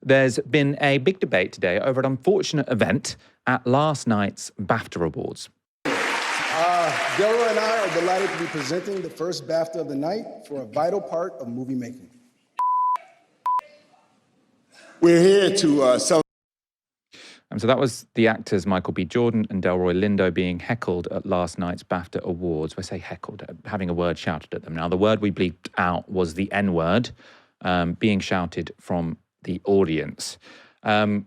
There's been a big debate today over an unfortunate event at last night's BAFTA Awards. Delroy and I are delighted to be presenting the first BAFTA of the night for a vital part of movie making. We're here to celebrate. So that was the actors Michael B. Jordan and Delroy Lindo being heckled at last night's BAFTA Awards. I say heckled, having a word shouted at them. Now, the word we bleeped out was the N-word being shouted from the audience. Now,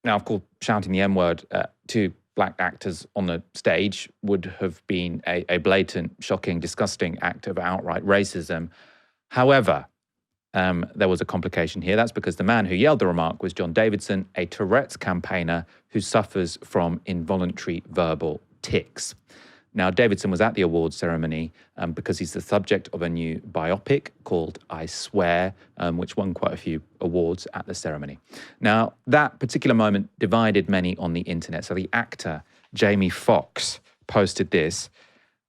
of course, shouting the N-word to black actors on the stage would have been a blatant, shocking, disgusting act of outright racism. However, there was a complication here. That's because the man who yelled the remark was John Davidson, a Tourette's campaigner who suffers from involuntary verbal tics. Now, Davidson was at the awards ceremony because he's the subject of a new biopic called I Swear, which won quite a few awards at the ceremony. Now, that particular moment divided many on the internet. So the actor, Jamie Foxx, posted this.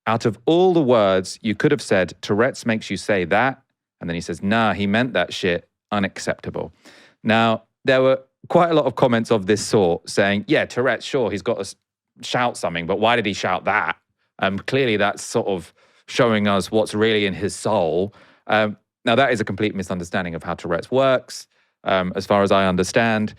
Out of all the words you could have said, Tourette's makes you say that. And then he says, nah, he meant that shit, unacceptable. Now, there were quite a lot of comments of this sort saying, yeah, Tourette's, sure, he's got to shout something, but why did he shout that? Clearly, that's sort of showing us what's really in his soul. Now, that is a complete misunderstanding of how Tourette's works. As far as I understand,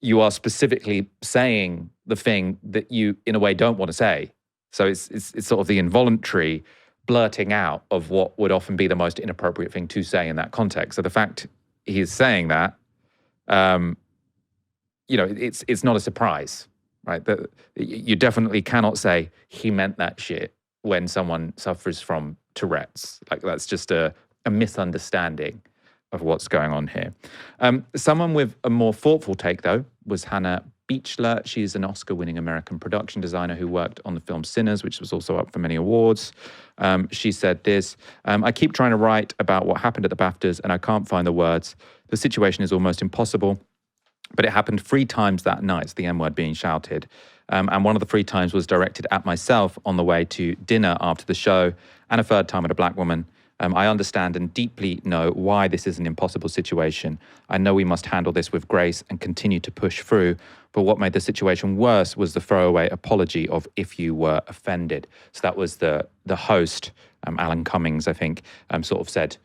you are specifically saying the thing that you, in a way, don't want to say. So it's sort of the involuntary blurting out of what would often be the most inappropriate thing to say in that context. So the fact he's saying that, it's not a surprise. Right, that you definitely cannot say he meant that shit when someone suffers from Tourette's. Like, that's just a misunderstanding of what's going on here. Someone with a more thoughtful take, though, was Hannah Beachler. She's an Oscar-winning American production designer who worked on the film Sinners, which was also up for many awards. She said this, I keep trying to write about what happened at the BAFTAs and I can't find the words. The situation is almost impossible. But it happened 3 times that night, the N-word being shouted. And one of the 3 times was directed at myself on the way to dinner after the show, and a 3rd time at a black woman. I understand and deeply know why this is an impossible situation. I know we must handle this with grace and continue to push through. But what made the situation worse was the throwaway apology of if you were offended. So that was the host, Alan Cummings, I think, sort of said,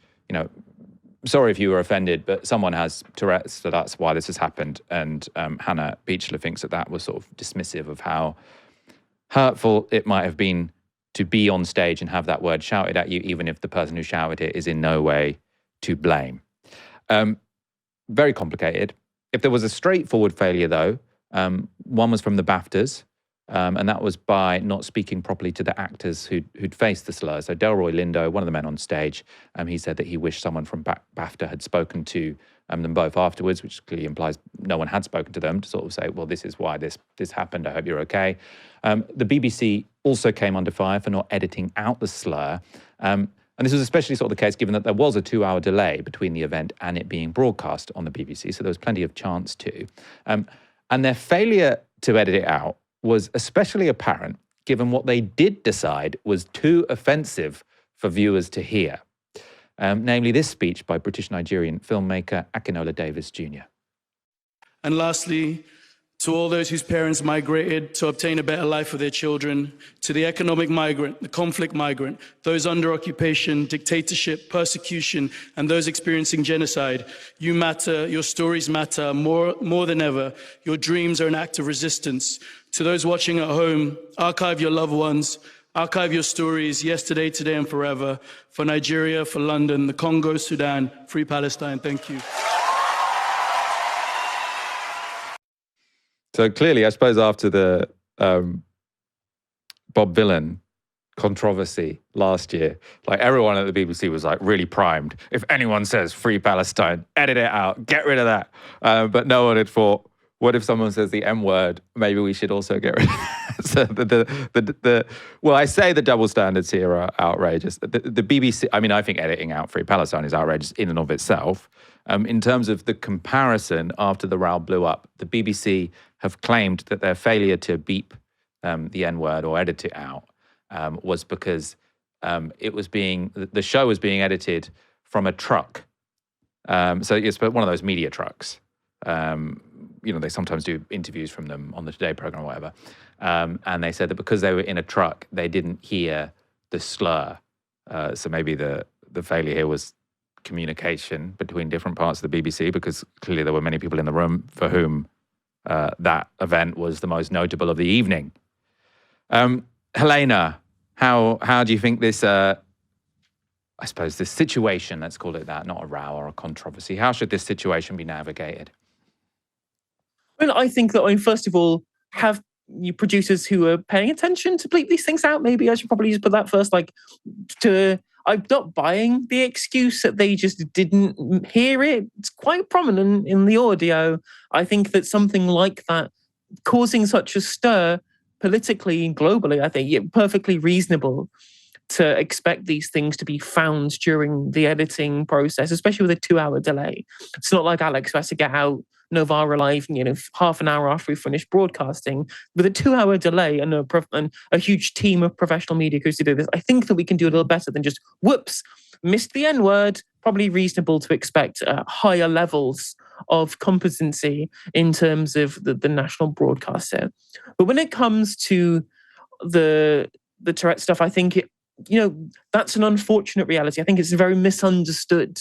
sorry if you were offended, but someone has Tourette's, so that's why this has happened. And Hannah Beachler thinks that was sort of dismissive of how hurtful it might have been to be on stage and have that word shouted at you, even if the person who shouted it is in no way to blame. Very complicated. If there was a straightforward failure, though, one was from the BAFTAs, and that was by not speaking properly to the actors who'd faced the slurs. So Delroy Lindo, one of the men on stage, he said that he wished someone from BAFTA had spoken to them both afterwards, which clearly implies no one had spoken to them to sort of say, well, this is why this happened. I hope you're okay. The BBC also came under fire for not editing out the slur. And this was especially sort of the case given that there was a 2-hour delay between the event and it being broadcast on the BBC. So there was plenty of chance to. And their failure to edit it out was especially apparent given what they did decide was too offensive for viewers to hear. Namely this speech by British-Nigerian filmmaker Akinola Davis Jr. And lastly, to all those whose parents migrated to obtain a better life for their children, to the economic migrant, the conflict migrant, those under occupation, dictatorship, persecution, and those experiencing genocide, you matter, your stories matter more than ever. Your dreams are an act of resistance. To those watching at home, archive your loved ones, archive your stories, yesterday, today, and forever. For Nigeria, for London, the Congo, Sudan, free Palestine. Thank you. So clearly, I suppose after the Bob Dylan controversy last year, like everyone at the BBC was like really primed. If anyone says free Palestine, edit it out, get rid of that. But no one had thought, what if someone says the M word? Maybe we should also get rid of that. So well, I say the double standards here are outrageous. The BBC, I mean, I think editing out free Palestine is outrageous in and of itself. In terms of the comparison after the row blew up, the BBC have claimed that their failure to beep the N-word or edit it out was because the show was being edited from a truck. So it's one of those media trucks. They sometimes do interviews from them on the Today program or whatever. And they said that because they were in a truck, they didn't hear the slur. So maybe the failure here was communication between different parts of the BBC, because clearly there were many people in the room for whom that event was the most notable of the evening. Helena, how do you think this, I suppose this situation, let's call it that, not a row or a controversy, how should this situation be navigated? Well, I think that, first of all, have you producers who are paying attention to bleep these things out. Maybe I should probably just put that first. I'm not buying the excuse that they just didn't hear it. It's quite prominent in the audio. I think that something like that causing such a stir politically and globally, I think it's perfectly reasonable to expect these things to be found during the editing process, especially with a 2-hour delay. It's not like Alex who has to get out Novara live, half an hour after we finish broadcasting. With a 2-hour delay and a huge team of professional media crews to do this, I think that we can do a little better than just, whoops, missed the N-word. Probably reasonable to expect higher levels of competency in terms of the national broadcaster. But when it comes to the Tourette stuff, I think that's an unfortunate reality. I think it's a very misunderstood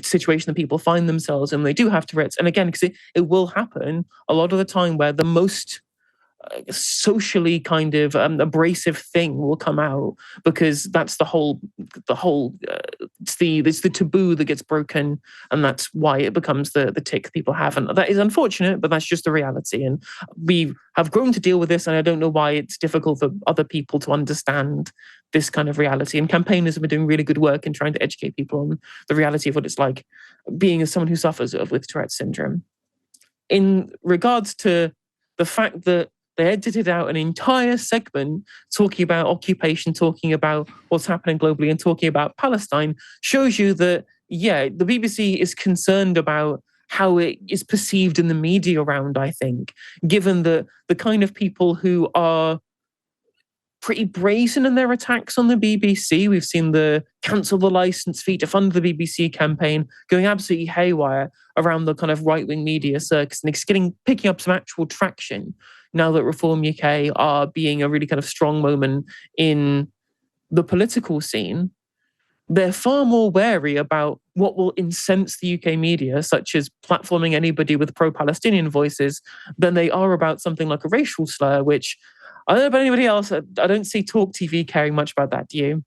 situation that people find themselves in. They do have Tourette's. And again, because it will happen a lot of the time where the most socially kind of abrasive thing will come out, because that's the whole it's the taboo that gets broken, and that's why it becomes the tick people have. And that is unfortunate, but that's just the reality. And we have grown to deal with this, and I don't know why it's difficult for other people to understand this kind of reality. And campaigners have been doing really good work in trying to educate people on the reality of what it's like being as someone who suffers with Tourette syndrome. In regards to the fact that they edited out an entire segment talking about occupation, talking about what's happening globally, and talking about Palestine, shows you that, the BBC is concerned about how it is perceived in the media around, I think, given the kind of people who are pretty brazen in their attacks on the BBC. We've seen the cancel the licence fee to fund the BBC campaign going absolutely haywire around the kind of right-wing media circus, and it's picking up some actual traction now that Reform UK are being a really kind of strong moment in the political scene. They're far more wary about what will incense the UK media, such as platforming anybody with pro-Palestinian voices, than they are about something like a racial slur, which I don't know about anybody else. I don't see Talk TV caring much about that. Do you?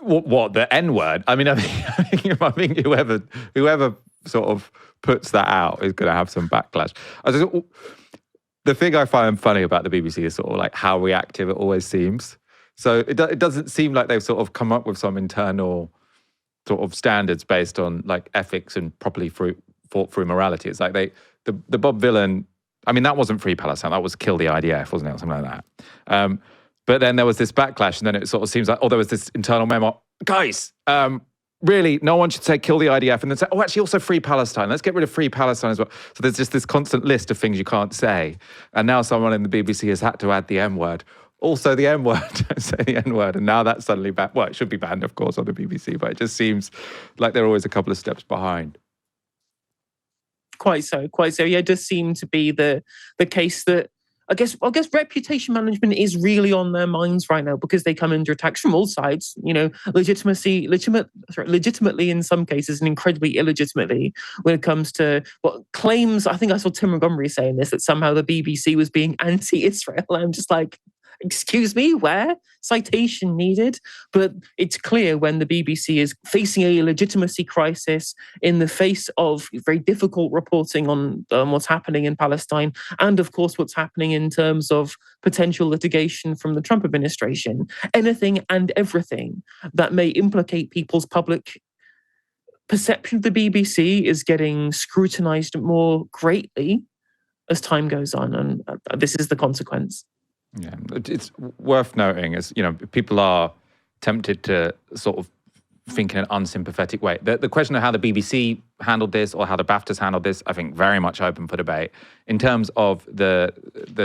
What the N-word? I mean, I think whoever sort of puts that out is going to have some backlash. The thing I find funny about the BBC is sort of like how reactive it always seems. So it doesn't seem like they've sort of come up with some internal sort of standards based on like ethics and properly thought through morality. It's like the Bob Villain. I mean, that wasn't Free Palestine. That was Kill the IDF, wasn't it? Or something like that. But then there was this backlash, and then it sort of seems like, there was this internal memo. Guys, really, no one should say Kill the IDF, and then say, actually, also Free Palestine. Let's get rid of Free Palestine as well. So there's just this constant list of things you can't say. And now someone in the BBC has had to add the M-word. Also the M-word, don't say the N-word. And now that's suddenly banned. Well, it should be banned, of course, on the BBC, but it just seems like they're always a couple of steps behind. Quite so. Yeah, it does seem to be the case that I guess reputation management is really on their minds right now, because they come under attacks from all sides. Legitimately in some cases, and incredibly illegitimately when it comes to what claims. I think I saw Tim Montgomery saying this, that somehow the BBC was being anti-Israel. I'm just like, excuse me, where? Citation needed. But it's clear when the BBC is facing a legitimacy crisis in the face of very difficult reporting on what's happening in Palestine, and of course what's happening in terms of potential litigation from the Trump administration, anything and everything that may implicate people's public perception of the BBC is getting scrutinized more greatly as time goes on, and this is the consequence. Yeah, it's worth noting, as people are tempted to sort of think in an unsympathetic way. The question of how the BBC handled this or how the BAFTAs handled this, I think very much open for debate. In terms of the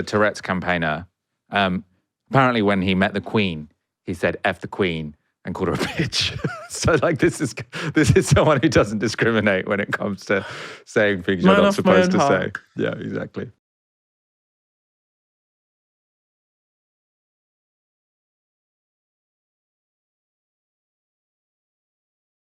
Tourette's campaigner, apparently when he met the Queen, he said F the Queen and called her a bitch. So like this is someone who doesn't discriminate when it comes to saying things you're Man not after my supposed own to say. heart. Yeah, exactly.